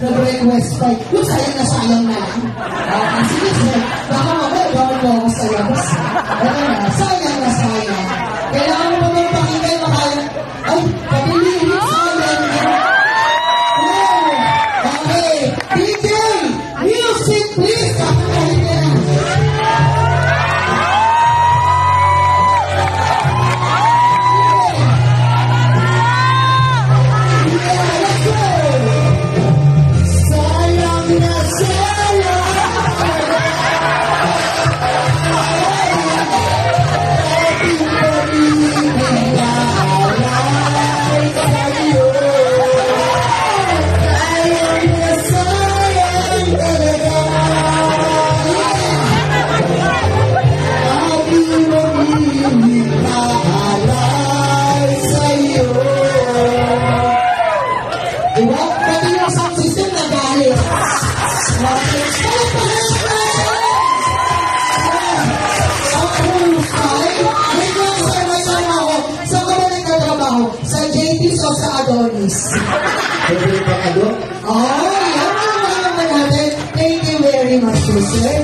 nag-request pa. Kung sayang na lang. Sige sir, baka mamaya gawin mo ako sa labas. Sayang na sayang. Kailangan mo naman pakinggan makaya. Ay, pabilihin sayang. Okay, DJ, music please. Sa JT's o sa Adonis? Pwede pa ka doon? Oh, yan ang naman natin. Thank you very much, sir.